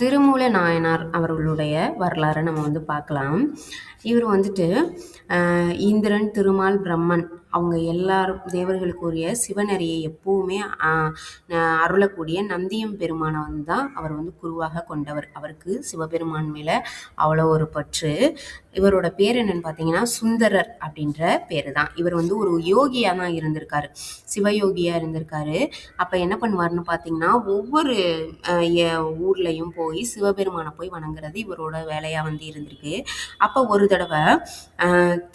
திருமூல நாயனார் அவர்களுடைய வரலாறை நம்ம பார்க்கலாம். இவர் வந்துட்டு இந்திரன், திருமால், பிரம்மன் அவங்க எல்லாரும் தேவர்களுக்குரிய சிவநெறியை எப்பவுமே அருளக்கூடிய நந்தியம் பெருமானை தான் அவர் குருவாக கொண்டவர். அவருக்கு சிவபெருமான் மேலே அவ்வளோ ஒரு பற்று. இவரோட பேர் என்னன்னு பார்த்தீங்கன்னா சுந்தரர் அப்படின்ற பேர் தான். இவர் ஒரு யோகியாக தான் இருந்திருக்காரு, சிவயோகியாக இருந்திருக்காரு. அப்போ என்ன பண்ணுவார்னு பார்த்தீங்கன்னா, ஒவ்வொரு ஊர்லேயும் போய் சிவபெருமானை போய் வணங்குறது இவரோட வேலையாக இருந்திருக்கு. அப்போ ஒரு தடவை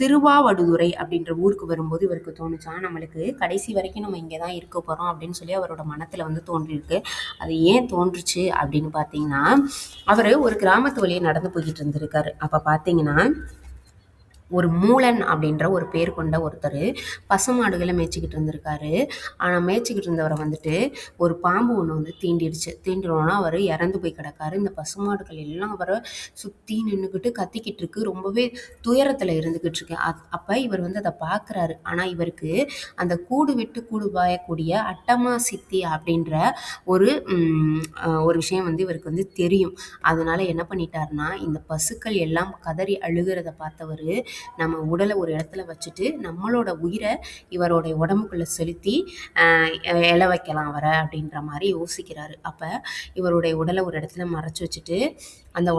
திருவாவடுதுறை அப்படின்ற ஊருக்கு வரும்போது இவருக்கு தோணுச்சா, நம்மளுக்கு கடைசி வரைக்கும் நம்ம இங்கே தான் இருக்க போகிறோம் அப்படின்னு சொல்லி அவரோட மனத்தில் தோன்றிருக்கு. அது ஏன் தோன்றுச்சு அப்படின்னு பார்த்தீங்கன்னா, அவர் ஒரு கிராமத்து வழியே நடந்து போய்கிட்டு இருந்திருக்காரு. அப்போ பார்த்தீங்கன்னா ஒரு மூலன் அப்படின்ற ஒரு பேர் கொண்ட ஒருத்தர் பசுமாடுகளை மேய்ச்சிக்கிட்டு இருந்திருக்காரு. ஆனால் மேய்ச்சிக்கிட்டு இருந்தவரை ஒரு பாம்பு ஒன்று தீண்டிடுச்சு. தீண்டினோன்னா அவர் இறந்து போய் கிடக்காரு. இந்த பசுமாடுகள் எல்லாம் அவரை சுற்றி நின்றுக்கிட்டு கத்திக்கிட்டு இருக்கு. ரொம்பவே துயரத்தில் இருந்துக்கிட்டு இருக்கு. அப்போ இவர் அதை பார்க்குறாரு. ஆனால் இவருக்கு அந்த கூடு விட்டு கூடு பாயக்கூடிய அட்டமா சித்தி அப்படின்ற ஒரு விஷயம் இவருக்கு தெரியும். அதனால என்ன பண்ணிட்டாருன்னா, இந்த பசுக்கள் எல்லாம் கதறி அழுகிறத பார்த்தவர் நம்ம உடலை ஒரு இடத்துல வச்சுட்டு நம்மளோட உயிரை இவரோட உடம்புக்குள்ளே செலுத்தி இல வைக்கலாம் அவரை அப்படின்ற மாதிரி யோசிக்கிறாரு. அப்போ இவருடைய உடலை ஒரு இடத்துல மறைச்சி வச்சுட்டு அந்த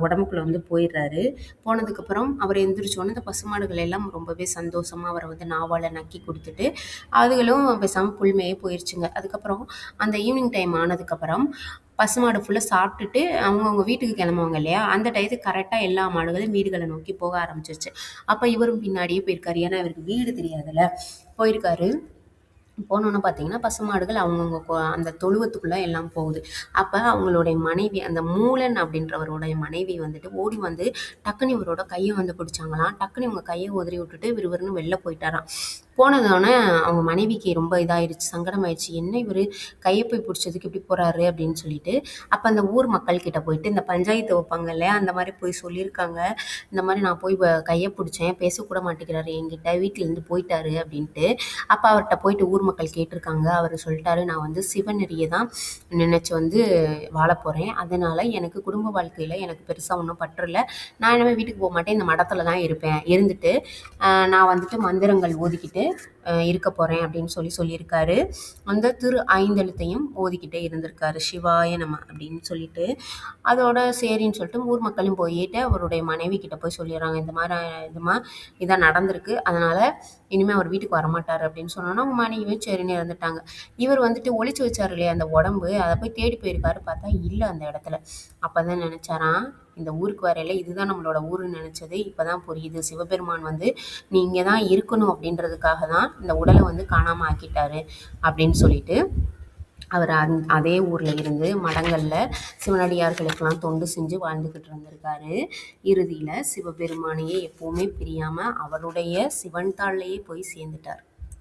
உடம்புக்குள்ளே போயிடுறாரு. போனதுக்கப்புறம் அவர் எந்திரிச்சோன்னே இந்த பசுமாடுகள் எல்லாம் ரொம்பவே சந்தோஷமாக அவரை நாவால் நக்கி கொடுத்துட்டு அதுகளும் பேசாமல் புல்மையே போயிடுச்சுங்க. அதுக்கப்புறம் அந்த ஈவினிங் டைம் ஆனதுக்கப்புறம் பசுமாடு ஃபுல்லாக சாப்பிட்டுட்டு அவங்கவுங்க வீட்டுக்கு கிளம்புவாங்க இல்லையா, அந்த டயத்துக்கு கரெக்டாக எல்லா மாடுகளும் வீடுகளை நோக்கி போக ஆரம்பிச்சிருச்சு. அப்போ இவரும் பின்னாடியே போயிருக்காரு. ஏன்னா இவருக்கு வீடு தெரியாதுல்ல, போயிருக்காரு. போனோன்னு பார்த்தீங்கன்னா பசுமாடுகள் அவங்கவுங்க அந்த தொழுவத்துக்குள்ளே எல்லாம் போகுது. அப்போ அவங்களுடைய மனைவி, அந்த மூலன் அப்படின்றவருடைய மனைவி ஓடி டக்குனு இவரோட கையை பிடிச்சாங்களாம். டக்குனு இவங்க கையை உதறி விட்டுட்டு விறுவிறுன்னு வெளில போயிட்டாராம். போனதோடனே அவங்க மனைவிக்கு ரொம்ப இதாகிடுச்சு, சங்கடமாயிடுச்சு. என்ன இவர் கையை போய் பிடிச்சதுக்கு இப்படி போகிறாரு அப்படின்னு சொல்லிட்டு அப்போ அந்த ஊர் மக்கள்கிட்ட போயிட்டு இந்த பஞ்சாயத்து வைப்பாங்க இல்லையா, அந்த மாதிரி போய் சொல்லியிருக்காங்க. இந்த மாதிரி நான் போய் கையை பிடிச்சேன், பேசக்கூட மாட்டேங்கிறாரு என்கிட்ட, வீட்டிலேருந்து போயிட்டாரு அப்படின்ட்டு. அப்போ அவர்கிட்ட போயிட்டு ஊர் மக்கள் கேட்டிருக்காங்க. அவர் சொல்லிட்டாரு, நான் சிவநெறியை தான் நினச்சி வாழ போகிறேன். அதனால் எனக்கு குடும்ப வாழ்க்கையில் எனக்கு பெருசாக ஒன்றும் பற்றல. நான் இனிமேல் வீட்டுக்கு போக மாட்டேன், இந்த மடத்தில் தான் இருந்துட்டு நான் மந்திரங்கள் ஓதிக்கிட்டு இருக்க போகிறேன் அப்படின்னு சொல்லியிருக்காரு. அந்த திரு ஐந்தெழுத்தையும் ஓதிக்கிட்டே இருந்திருக்காரு, சிவாய நம அப்படின்னு சொல்லிட்டு. அதோட சரின்னு சொல்லிட்டு ஊர் மக்களும் போயிட்டு அவருடைய மனைவி கிட்ட போய் சொல்லிடுறாங்க, இந்த மாதிரி இதான் நடந்திருக்கு, அதனால் இனிமேல் அவர் வீட்டுக்கு வரமாட்டார் அப்படின்னு சொன்னோன்னா அவங்க மனைவியும் சரின்னு இருந்துட்டாங்க. இவர் ஒளிச்சு வச்சார் இல்லையா அந்த உடம்பு, அதை போய் தேடி போயிருக்காரு. பார்த்தா இல்லை அந்த இடத்துல. அப்போ தான் நினச்சாராம், இந்த ஊருக்கு வரையில இதுதான் நம்மளோட ஊருன்னு நினச்சது இப்போ தான் புரியுது. சிவபெருமான் நீ இங்கே தான் இருக்கணும் அப்படின்றதுக்காக தான் இந்த உடலை காணாமல் ஆக்கிட்டாரு அப்படின்னு சொல்லிட்டு அவர் அதே ஊரில் இருந்து மடங்களில் சிவனடியார்களுக்கெல்லாம் தொண்டு செஞ்சு வாழ்ந்துக்கிட்டு இருந்திருக்காரு. இறுதியில் சிவபெருமானையே எப்போவுமே பிரியாமல் அவருடைய சிவன் தாள்லேயே போய் சேர்ந்துட்டார்.